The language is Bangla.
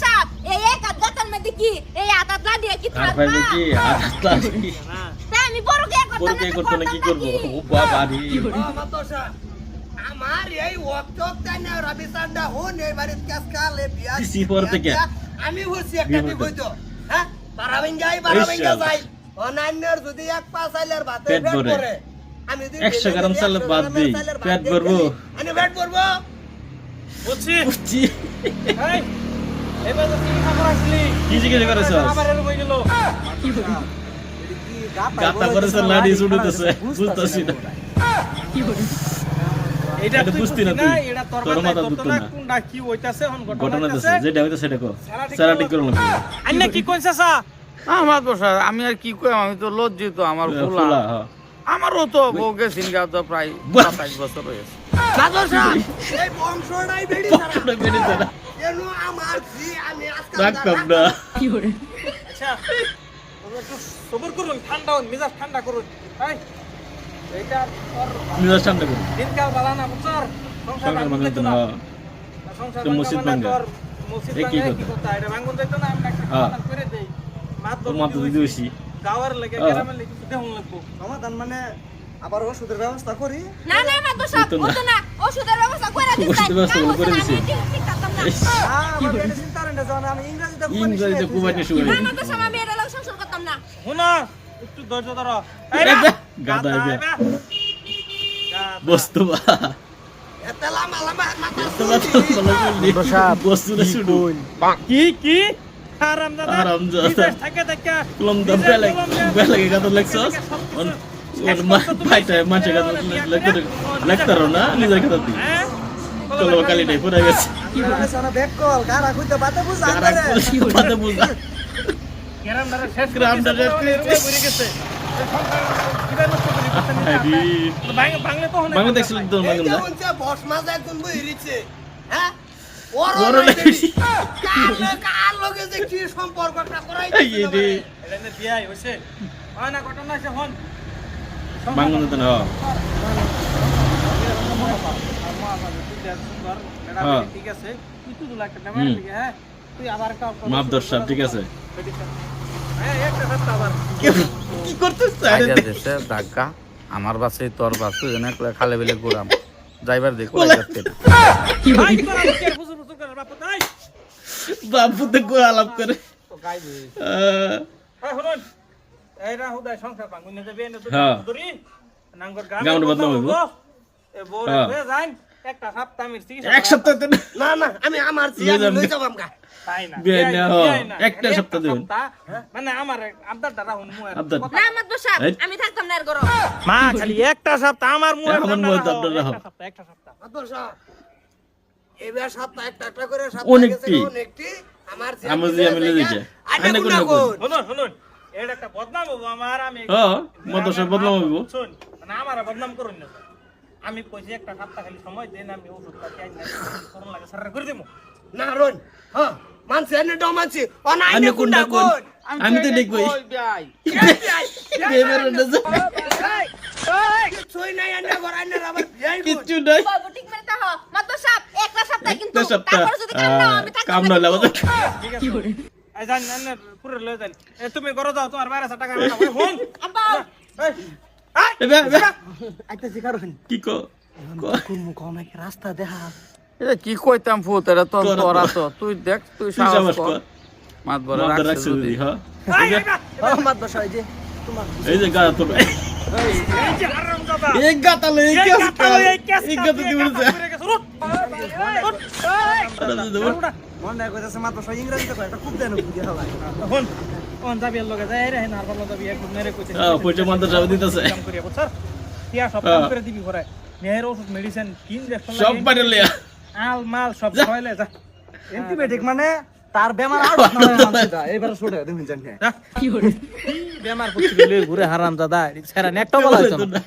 সাহেব এই এক গাতার মধ্যে কি এই আতাতলা দিয়ে কি আর থাকবা ভাই কি আতাতলা কি তাই আমি বড় কে করতে না কি করব ও বাবা রে মাতো সাহেব আমার এই ওয়াক্ত তাই না রবি সান্ডা হন এই বাড়িতে কাসকালে বিয়া দিছি পড়তে কে আমি হইছি একটা দি কইতো হ্যাঁ বারাবিন যাই যাই অনান্যর যদি এক পাঁচ আইলের ভাতে পেট পেট ভরে। ভরে আমি যদি 100 গ্রাম চাল বাদ দিই পেট ভরবো আমি পেট ভরবো বুঝছি বুঝছি এই এবার তো কি খবর আসলি কি জিজ্ঞেস করেছ আবার এর হয়ে গেল গাতা করেছ লাড়ি ছুড়তেছে বুঝতাছি না এটা এটা তুই বুঝতি না বুঝতি তুই। এটা তোর তোর মাথায় মাথা তোর ঢুকতো না না। কোনটা কি হইতাছে এখন ঘটনা ঘটনা আছে হইতাছে যেটা হইতো সেটা কো সারা ঠিক করলাম আন্না কি কইছ সা আমার বসা আমি আর কি কই আমি তো লজ্জিত আমার ফুলা ফুলা হ্যাঁ আমারও তো বউকে সিনগা তো প্রায় বাহ। 27 বছর হয়েছে মাতো সাহেব এই বংশটাই বেড়ি তারা পকড়া বেড়ে দাঁড়া কেন আমার জি আমি আজকাল রাখতাম না আচ্ছা তোমরা একটু সবর করুন ঠান্ডা হন মেজাজ ঠান্ডা করুন এই এইটা তোর নিজের সামনে করি দিনকাল বালা না বুঝছর সংসার সরকার ভাঙতে মানে না হ্যাঁ সংসার তো মসজিদ ভাঙা মানে ভাঙা। তোর মসজিদ এ কি ভাঙা কথা? কি কথা এটা ভাঙন যাইতো না আমরা একটা হ্যাঁ। সমাধান করে দেই মাত তোর মাথা দিদি হইছি গাওয়ার লাগে হ্যাঁ। গ্রামের লাগে দেহুন লাগবো সমাধান মানে আবার ওষুধের ব্যবস্থা করি না না মাতো সাহেব হতো না। হতো না ওষুধের ব্যবস্থা করে দিতে ওষুধের ব্যবস্থা করে দিছি। ঠিক থাকতাম না আমার মেডিসিন তারেন্টে জানা আমি ইংরেজিতে ইংরেজিতে কুবাইতে শুরু না মাতো সাহেব আমি এর লগে সংসার করতাম না হুনা একটু ধৈর্য ধরো এই এই রে বে, গাদা এই বে। বস্তু বা এত লম্বা লম্বা মাথা তোমার তো বলা চললি বস্তু না শুরু কি কি হারামজাদা হারামজাদা। বিদেশ থাকে থাকে কলম দাম বেলাগে গাদা লাগছস অন ভাইটা মাঝে গাদা লাগতার না নিজের গাদা দি কলম কালিটাই পুরা গেছে সারা ব্যাক কল গারা কইতে বাতে বুঝা আর পাতে বুঝা গ্রামদারে শেষ গ্রামদারে শেষ করে করে গেছে কিবা নষ্ট করে আরে বাংলা তো বাংলা দেখছিল তো এই বাংলা যেমন যে বস মাঝে একজন বইরিছে হ্যাঁ ওর বড় লাগি কার লগে যে কি সম্পর্কটা করাই এই রে এটা নে বিয়াই হইছে হয় না ঘটনা আছে হন বাংলা তো না হ্যাঁ। ঠিক আছে তুই তো 2 লাখ টাকা মেরে দিকে হ্যাঁ তুই আবার একটা মাপ দর্শক ঠিক আছে হ্যাঁ একটা সপ্তাহ আবার কি করতেছ আইজা দেশে ডাক্কা আমার বাসে তোর বাসে জেনে খালে বেলে ঘুরাম ড্রাইভার দেখো যাচ্ছে না ভাই তোরা কে বুঝুর বুঝুর করে বাপ তাই বাবু তো কো আলাপ করে তো গাই দে হ্যাঁ শুনুন এই রাহু দাই সংসার ভাঙুন না যাবে না তো হ্যাঁ। ধরি নাঙ্গর গ্রামের বদনাম হইবো। এ বড় হ্যাঁ। হয়ে যান একটা সপ্তাহ মির চিকিৎসা এক সপ্তাহ তো না। না না আমি আমার জি লই যাম। লই যাবাম গা তাই না বিয়াই না, বিয়াই হ্যাঁ। না। একটা সপ্তাহ দেবেন। মানে আমার আবদার দ্বারা হুন মুয়ের আবদার। না মাতো সাহেব এই। আমি থাকতাম না এর ঘরে মা খালি একটা সপ্তাহ আমার মুয়ের আমার মুয়ের দাবদার রাখো। একটা সপ্তাহ আদর্শা এবার সপ্তাহ একটা করে সপ্তাহ অনেকটি। গেছে অনেকটি আমার জি আমার জি আমি লই যাইছে। আনে আনে কোন কোন কোন শুনুন শুনুন এটা একটা বদনাম হবো আমার আমি হ্যাঁ, মাদ্রাসার বদনাম হইবো। শুন মানে আমার বদনাম করুন না আমি কইছি একটা সপ্তাহ খালি সময় দেন আমি ওষুধটা চাই না করুন লাগে সারা করে দেবো না রন হ্যাঁ মানছে এনে ডমাছি অনা আনে আইনে কোন কোন কোন আমি তো দেখবই বেমার কিছুই নাই এনে ঘর আইনে আবার বিয়াই কোন কিচ্ছু নাই বাবু ঠিক মানে তা মাতো সাহেব একটা সপ্তাহ কিন্তু একটা সপ্তাহ তারপর যদি কাম না হয়, আমি থাকতাম কাম না নইলে আমাদের ঠিক আছে এই জান জান পুরো লয়ে যান এ তুমি করো যাও তোমার 1200 টাকা না হন আব্বা এই এবে এবে আইতে শিকার হন কি কো কোন মুখ আমাকে রাস্তা দেখা এটা কি কইতাম ফুত এটা তো তোরা তো- তোরা তো তুই দেখ তুই তুই সাহস সাবাস কর কর মাত বড় মাদ্রা রাখছিস রাখছিস যদি দি হ্যাঁ আমার দশাই যে তোমার এই যে গাড়া তোর এই যে হারামজাদা এই গাতা লই এই কি আছে কাতালো এই কেস এই গাতা দি বলছে মন নাই কইতাছে মাত্র সই ইংরেজিতে কয় এটা খুব দেন বুঝি হলাই হন হন যাবি এর লগে যাই রে হেন আর ভালো যাবি এক মেরে কইছে হ্যাঁ পয়সা মাদ্রাসা দিতেছে কাম করিয়া বছর টিয়া সব হ্যাঁ। কাম করে দিবি ঘরে নেহের ওষুধ মেডিসিন কিন দেখছ সব বাইরে লিয়া আল মাল সব খাইলে যা অ্যান্টিবায়োটিক মানে তার বেমার আর না মানছিটা এবারে ছুটে দেখুন জানি যা। কি বেমার করছিস ঘুরে হারাম দাদা সারা নেকটা বলা হইতো না